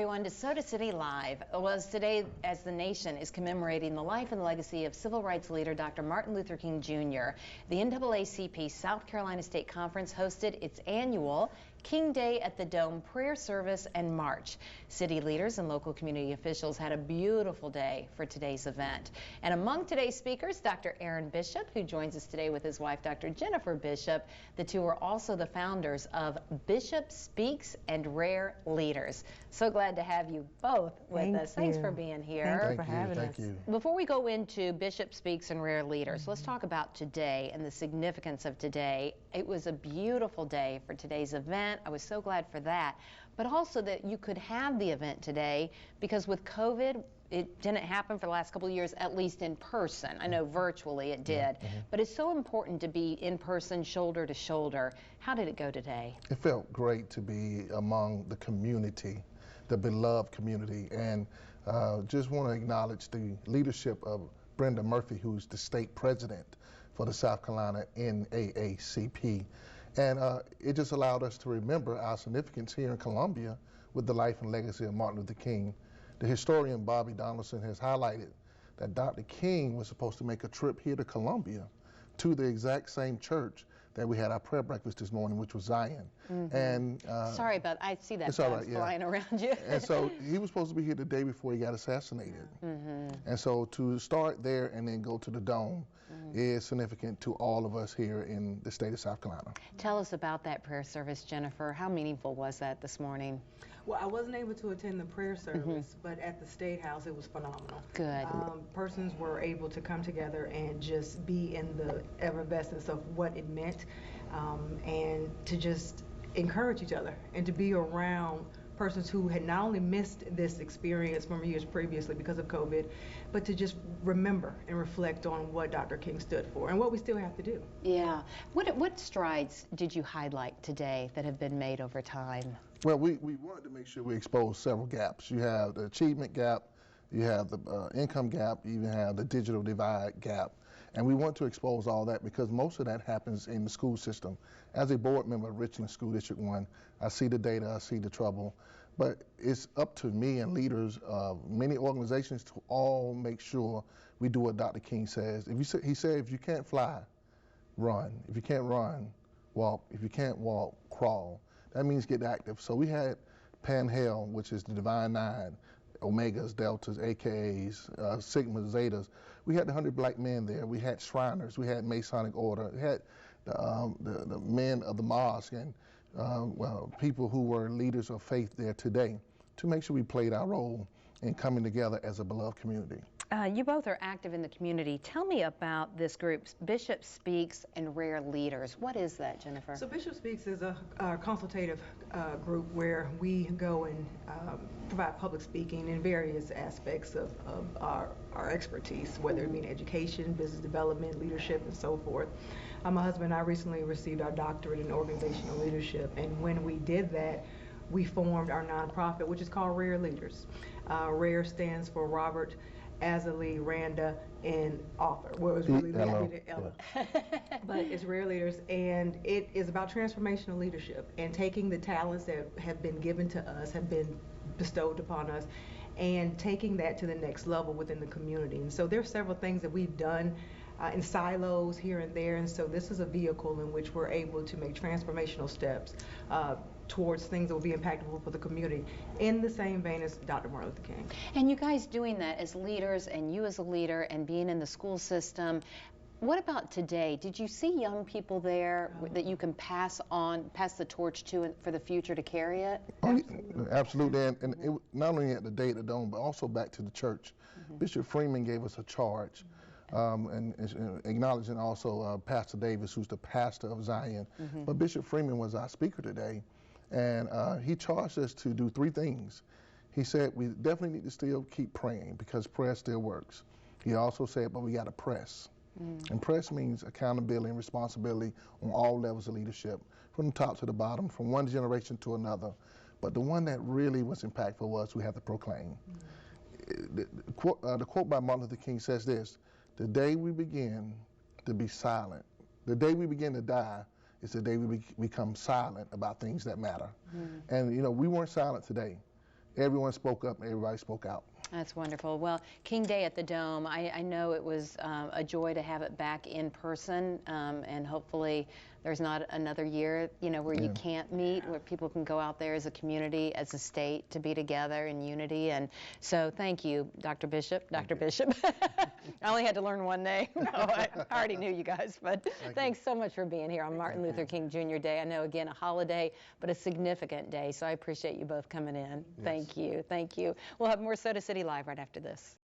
everyone, to Soda City Live. Was today as the nation is commemorating the life and legacy of civil rights leader Dr. Martin Luther King Jr. The NAACP South Carolina State Conference hosted its annual King Day at the Dome prayer service and march. City leaders and local community officials had a beautiful day for today's event. And among today's speakers, Dr. Aaron Bishop, who joins us today with his wife, Dr. Jennifer Bishop. The two are also the founders of Bishop Speaks and Rare Leaders. So glad to have you both with us. Thanks for being here. Thank you for having us. Thank you. Before we go into Bishop Speaks and Rare Leaders, let's talk about today and the significance of today. It was a beautiful day for today's event. I was so glad for that, but also that you could have the event today because with COVID, it didn't happen for the last couple of years, at least in person. I know virtually it did, but it's so important to be in person, shoulder to shoulder. How did it go today? It felt great to be among the community, the beloved community, and just want to acknowledge the leadership of Brenda Murphy, who's the state president for the South Carolina NAACP. And it just allowed us to remember our significance here in Columbia with the life and legacy of Martin Luther King. The historian Bobby Donaldson has highlighted that Dr. King was supposed to make a trip here to Columbia to the exact same church that we had our prayer breakfast this morning, which was Zion. And sorry, but I see that flying around you. And so he was supposed to be here the day before he got assassinated. And so to start there and then go to the Dome is significant to all of us here in the state of South Carolina. Tell us about that prayer service, Jennifer. How meaningful was that this morning? Well, I wasn't able to attend the prayer service, but at the State House, it was phenomenal. Good. Persons were able to come together and just be in the effervescence of what it meant, and to just encourage each other and to be around persons who had not only missed this experience from years previously because of COVID, but to just remember and reflect on what Dr. King stood for and what we still have to do. Yeah. What strides did you highlight today that have been made over time? Well, we wanted to make sure we expose several gaps. You have the achievement gap, you have the income gap, you even have the digital divide gap. And we want to expose all that because most of that happens in the school system. As a board member of Richland School District 1, I see the data, I see the trouble, but it's up to me and leaders of many organizations to all make sure we do what Dr. King says. He said, if you can't fly, run. If you can't run, walk. If you can't walk, crawl. That means get active. So we had Pan-Hale, which is the Divine Nine, Omegas, Deltas, AKAs, Sigmas, Zetas. We had the 100 black men there. We had Shriners. We had Masonic Order. We had the men of the mosque and people who were leaders of faith there today to make sure we played our role in coming together as a beloved community. You both are active in the community. Tell me about this group, Bishop Speaks and Rare Leaders. What is that, Jennifer? So Bishop Speaks is a consultative group where we go and provide public speaking in various aspects of our expertise, whether it be in education, business development, leadership, and so forth. My husband and I recently received our doctorate in organizational leadership, and when we did that, we formed our nonprofit, which is called Rare Leaders. Rare stands for Robert Azalee Randa and author. Well, it was really Ella. But it's Rare Leaders, and it is about transformational leadership and taking the talents that have been given to us, have been bestowed upon us, and taking that to the next level within the community. And so there's several things that we've done in silos here and there, and so this is a vehicle in which we're able to make transformational steps towards things that will be impactful for the community in the same vein as Dr. Martin Luther King. And you guys doing that as leaders, and you as a leader, and being in the school system, what about today? Did you see young people there that you can pass the torch to for the future to carry it? Absolutely. And it, not only at the day at the Dome, but also back to the church. Bishop Freeman gave us a charge. And acknowledging also Pastor Davis, who's the pastor of Zion. But Bishop Freeman was our speaker today, and he charged us to do three things. He said we definitely need to still keep praying because prayer still works. He also said, but we got to press. And press means accountability and responsibility on all levels of leadership, from the top to the bottom, from one generation to another. But the one that really was impactful was we have to proclaim. The quote by Martin Luther King says this: the day we begin to be silent, the day we begin to die, is the day we become silent about things that matter. And you know, we weren't silent today. everyone spoke up and everybody spoke out. That's wonderful. Well, King Day at the Dome, I know it was a joy to have it back in person, and hopefully there's not another year, where you can't meet, where people can go out there as a community, as a state, to be together in unity. And so thank you, Dr. Bishop. Dr. Bishop. I only had to learn one name. No, I already knew you guys, but thanks so much for being here on Martin Luther King Jr. Day. I know, again, a holiday, but a significant day, so I appreciate you both coming in. Yes. Thank you. Thank you. We'll have more Soda City Live right after this.